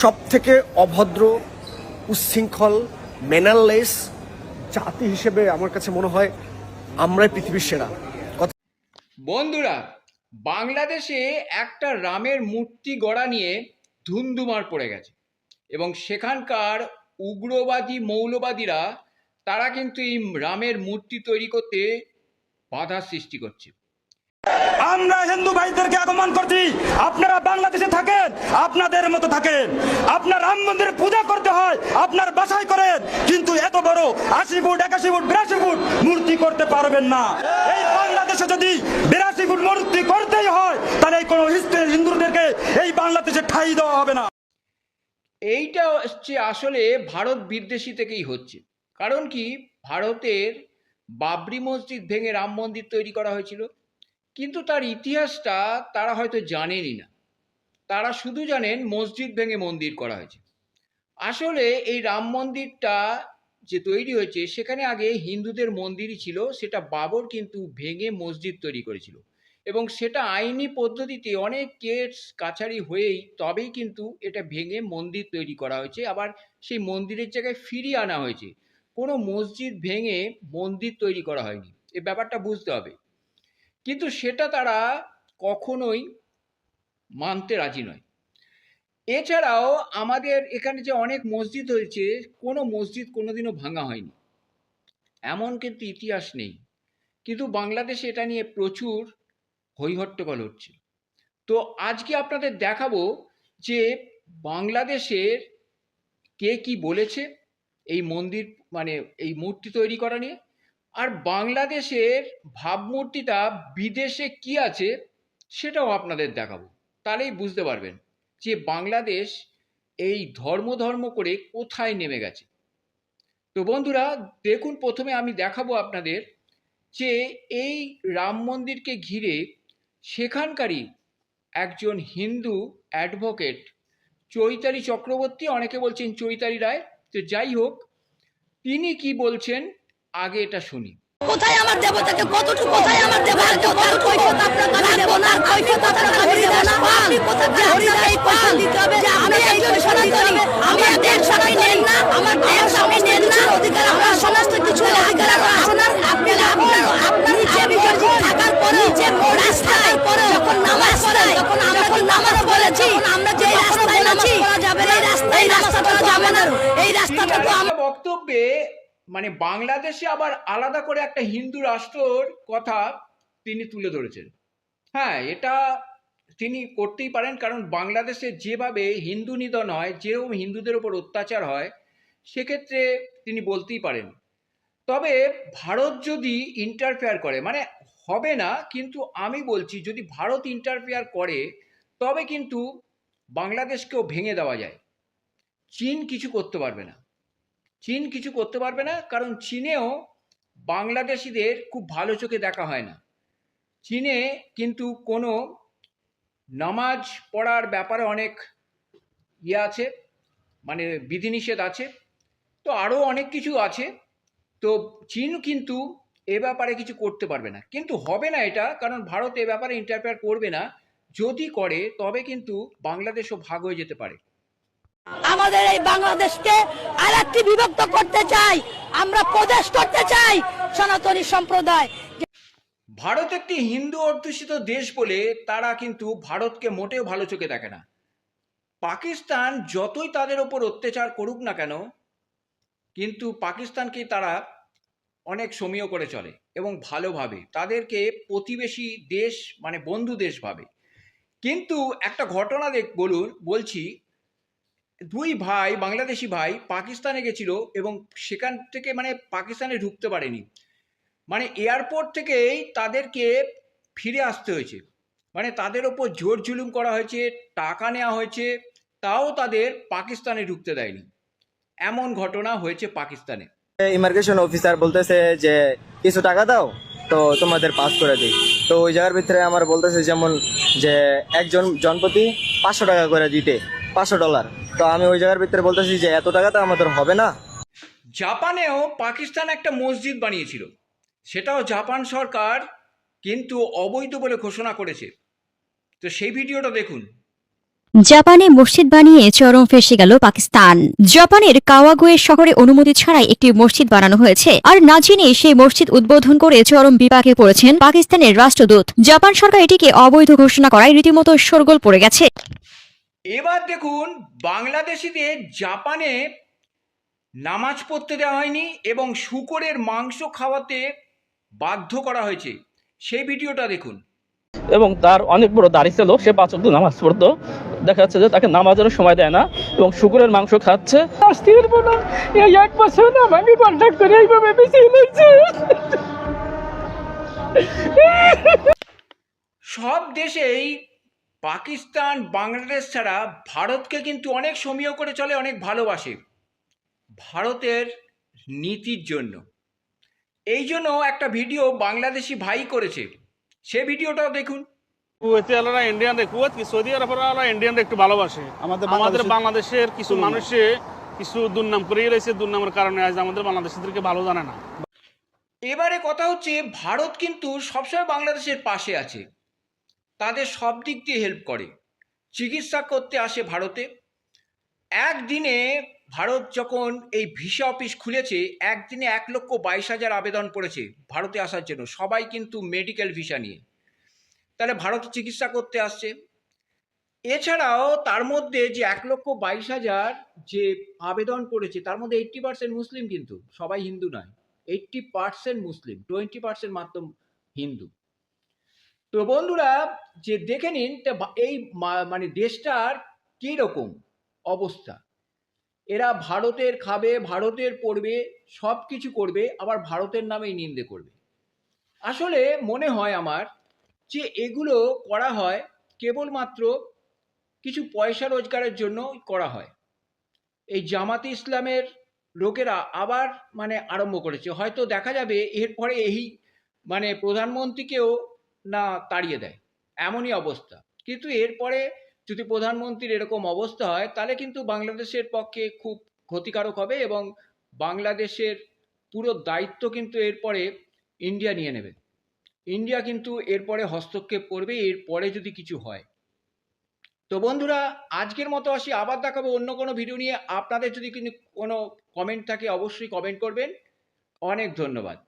সব থেকে অভদ্র, উচ্ছৃঙ্খল, ম্যানারলেস জাতি হিসেবে আমার কাছে মনে হয় আমরাই পৃথিবীর সেরা। বন্ধুরা, বাংলাদেশে একটা রামের মূর্তি গড়া নিয়ে ধুন্ধুমার পড়ে গেছে এবং সেখানকার উগ্রবাদী মৌলবাদীরা তারা কিন্তু এই রামের মূর্তি তৈরি করতে বাধা সৃষ্টি করছে। আমরা হিন্দু ভাইদেরকে আগমন করছি, আপনারা বাংলাদেশে থাকেন, আপনাদের মতো থাকেন। আপনার রাম মন্দিরে পূজা করতে হয় আপনার বাসায় করেন, কিন্তু এত বড় 80 ফুট 81 ফুট 82 ফুট মূর্তি করতে পারবেন না। এই বাংলাদেশে যদি 82 ফুট মূর্তি করতেই হয় তাহলে কোনো হিন্দুদেরকে এই বাংলাদেশে ঠাঁই দেওয়া হবে না। এইটা হচ্ছে আসলে ভারত বিদ্বেষী থেকেই হচ্ছে। কারণ কি, ভারতের বাবরি মসজিদ ভেঙে রাম মন্দির তৈরি করা হয়েছিল, কিন্তু তার ইতিহাসটা তারা হয়তো জানেনই না। তারা শুধু জানেন মসজিদ ভেঙে মন্দির করা হয়েছে। আসলে এই রাম মন্দিরটা যে তৈরি হয়েছে সেখানে আগে হিন্দুদের মন্দিরই ছিল, সেটা বাবর কিন্তু ভেঙে মসজিদ তৈরি করেছিল এবং সেটা আইনি পদ্ধতিতে অনেক কেস কাছারি হয়েই তবেই কিন্তু এটা ভেঙে মন্দির তৈরি করা হয়েছে, আবার সেই মন্দিরের জায়গায় ফিরিয়ে আনা হয়েছে। কোনো মসজিদ ভেঙে মন্দির তৈরি করা হয়নি, এই ব্যাপারটা বুঝতে হবে। কিন্তু সেটা তারা কখনোই মানতে রাজি নয়। এছাড়াও আমাদের এখানে যে অনেক মসজিদ হয়েছে, কোনো মসজিদ কোনোদিনও ভাঙা হয়নি, এমন কিন্তু ইতিহাস নেই। কিন্তু বাংলাদেশে এটা নিয়ে প্রচুর হইহট্টগোল হচ্ছে। তো আজকে আপনাদের দেখাবো যে বাংলাদেশের কে কি বলেছে এই মন্দির মানে এই মূর্তি তৈরি করা নিয়ে, আর বাংলাদেশের ভাবমূর্তিটা বিদেশে কি আছে সেটাও আপনাদের দেখাবো। তাহলেই বুঝতে পারবেন যে বাংলাদেশ এই ধর্ম করে কোথায় নেমে গেছে। তো বন্ধুরা দেখুন, প্রথমে আমি দেখাবো আপনাদের যে এই রাম মন্দিরকে ঘিরে সেখানকারই একজন হিন্দু অ্যাডভোকেট চৈতালি চক্রবর্তী, অনেকে বলছেন চৈতালি রায়, তো যাই হোক তিনি কি বলছেন আগে এটা শুনি। কোথায় আমার দেবতাকে কতটুকু, কোথায় আমার দেবতাকে কত কৈফিয়ত আপনারা দেব না, কৈফিয়ত আপনারা দেব না। আপনি কোথায় আপনারা এই পয়সা দিতে হবে যে আমি একজন সনাতনী, আমি একজন সনাতনী নেন না, আমার দেশ আমি নেন না, অধিকার আমার সমস্ত কিছু অধিকার আছে না। আপনি আপনার যে বিজয় থাকার পরে যে রাস্তায় পরে যখন নামাজ পড়াই, যখন আমরা নামাজ বলেছি, আমরা যে রাস্তায় নামাজ পড়া যাবে এই রাস্তাটা যাবে না, এই রাস্তাটা তো আমার বক্তব্যে মানে বাংলাদেশে আবার আলাদা করে একটা হিন্দু রাষ্ট্রর কথা তিনি তুলে ধরেছেন। হ্যাঁ, এটা তিনি করতেই পারেন, কারণ বাংলাদেশে যেভাবে হিন্দু নিধন হয়, যেরকম হিন্দুদের উপর অত্যাচার হয়, সেক্ষেত্রে তিনি বলতেই পারেন। তবে ভারত যদি ইন্টারফেয়ার করে, মানে হবে না, কিন্তু আমি বলছি যদি ভারত ইন্টারফেয়ার করে তবে কিন্তু বাংলাদেশকেও ভেঙে দেওয়া যায়। চীন কিছু করতে পারবে না, চীন কিছু করতে পারবে না, কারণ চীনেও বাংলাদেশিদের খুব ভালো চোখে দেখা হয় না। চীনে কিন্তু কোনো নামাজ পড়ার ব্যাপারে অনেক আছে, মানে বিধিনিষেধ আছে, তো আরও অনেক কিছু আছে। তো চীন কিন্তু এ ব্যাপারে কিছু করতে পারবে না, কিন্তু হবে না এটা, কারণ ভারত এ ব্যাপারে ইন্টারফেয়ার করবে না। যদি করে তবে কিন্তু বাংলাদেশও ভাগ হয়ে যেতে পারে। আমাদের এই বাংলাদেশকে আরেকটি বিভক্ত করতে চাই, আমরা প্রদেশ করতে চাই সনাতনী সম্প্রদায়। ভারত একটি হিন্দু অধ্যুষিত দেশ বলে তারা কিন্তু ভারতকে মোটেও ভালো চোখে দেখে না। পাকিস্তান যতই তাদের ওপর অত্যাচার করুক না কেন, কিন্তু পাকিস্তানকে তারা অনেক সমীহ করে চলে এবং ভালোভাবে তাদেরকে প্রতিবেশী দেশ মানে বন্ধু দেশ ভাবে। কিন্তু একটা ঘটনা বলছি, দুই ভাই বাংলাদেশি ভাই পাকিস্তানে গেছিল এবং সেখান থেকে মানে পাকিস্তানে ঢুকতে পারেনি, মানে এয়ারপোর্ট থেকেই তাদেরকে ফিরে আসতে হয়েছে। মানে তাদের ওপর জোর জুলুম করা হয়েছে, টাকা নেওয়া হয়েছে, তাও তাদের পাকিস্তানে ঢুকতে দেয়নি। এমন ঘটনা হয়েছে পাকিস্তানে। ইমিগ্রেশন অফিসার বলতেছে যে কিছু টাকা দাও তো তোমাদের পাস করে দিই। তো ওই জায়গার ভিতরে আমার বলতেছে যেমন যে একজন জনপ্রতি 500 টাকা করে দিতে, $500। তো আমি ওই জায়গার ভিতরে বলতেছি যে এত টাকা তো আমাদের হবে না। জাপানেও পাকিস্তান একটা মসজিদ বানিয়েছিল, সেটাও জাপান সরকার কিন্তু অবৈধ বলে ঘোষণা করেছে। তো সেই ভিডিওটা দেখুন। জাপানে মসজিদ বানিয়ে চরম ফেঁসে গেল পাকিস্তান। জাপানের কাওয়াগুয়ে শহরে অনুমতি ছাড়াই একটি মসজিদ বানানো হয়েছে, আর না জেনে সেই মসজিদ উদ্বোধন করে চরম বিপাকে পড়েছেন পাকিস্তানের রাষ্ট্রদূত। জাপান সরকার এটিকে অবৈধ ঘোষণা করায় রীতিমতো শোরগোল পড়ে গেছে। এবার দেখুন, বাংলাদেশিদের জাপানে নামাজ পড়তে দেওয়া হয়নি এবং শূকরের মাংস খাওয়াতে বাধ্য করা হয়েছে। সেই ভিডিওটা দেখুন। এবং তার অনেক বড় দাড়ি ছিল, সে 5 ওয়াক্ত নামাজ পড়তো। দেখা যাচ্ছে যে তাকে নামাজেরও সময় দেয় না এবং শুকুরের মাংস খাচ্ছে। এক বছর আমাকে কন্ট্যাক্ট করে এইভাবে সব দেশেই পাকিস্তান, বাংলাদেশ ছাড়া ভারতকে কিন্তু অনেক সমীহ করে চলে, অনেক ভালোবাসে ভারতের নীতির জন্য। এই জন্য একটা ভিডিও বাংলাদেশি ভাই করেছে, সে ভিডিওটাও দেখুন। কুয়েতে আলারা ইন্ডিয়ানদের, কুয়েত কি সৌদি আরবের আলারা ইন্ডিয়ানদের একটু ভালোবাসে। আমাদের বাংলাদেশের কিছু মানুষে কিছু দুর্নাম করেই রয়েছে, দুর্নামের কারণে আজ আমাদের বাংলাদেশিদেরকে ভালো জানে না। এবারে কথা হচ্ছে, ভারত কিন্তু সবসময় বাংলাদেশের পাশে আছে, তাদের সব দিক দিয়ে হেল্প করে, চিকিৎসা করতে আসে ভারতে। একদিনে ভারত যখন এই ভিসা অফিস খুলেছে, একদিনে 1,22,000 আবেদন পড়েছে ভারতে আসার জন্য, সবাই কিন্তু মেডিকেল ভিসা নিয়ে, তাহলে ভারতে চিকিৎসা করতে আসছে। এছাড়াও তার মধ্যে যে 1,22,000 যে আবেদন করেছে, তার মধ্যে 80% মুসলিম, কিন্তু সবাই হিন্দু নয়। 80% মুসলিম, 20% মাত্র হিন্দু। তো বন্ধুরা, যে দেখে নিন এই মানে দেশটার কী রকম অবস্থা। এরা ভারতের খাবে, ভারতের পড়বে, সব কিছু করবে, আবার ভারতের নামেই নিন্দে করবে। আসলে মনে হয় আমার যে এগুলো করা হয় কেবলমাত্র কিছু পয়সা রোজগারের জন্য করা হয়। এই জামাতে ইসলামের লোকেরা আবার মানে আরম্ভ করেছে, হয়তো দেখা যাবে এরপরে এই মানে প্রধানমন্ত্রীকেও না তাড়িয়ে দেয়, এমনই অবস্থা। কিন্তু এরপরে যদি প্রধানমন্ত্রীর এরকম অবস্থা হয়, তাহলে কিন্তু বাংলাদেশের পক্ষে খুব ক্ষতিকারক হবে এবং বাংলাদেশের পুরো দায়িত্ব কিন্তু এরপরে ইন্ডিয়া নিয়ে নেবে। ইন্ডিয়া কিন্তু এরপরে হস্তক্ষেপ করবে, এরপরে যদি কিছু হয়। তো বন্ধুরা, আজকের মতো আসি, আবার দেখাবো অন্য কোনো ভিডিও নিয়ে। আপনাদের যদি কোনো কমেন্ট থাকে অবশ্যই কমেন্ট করবেন। অনেক ধন্যবাদ।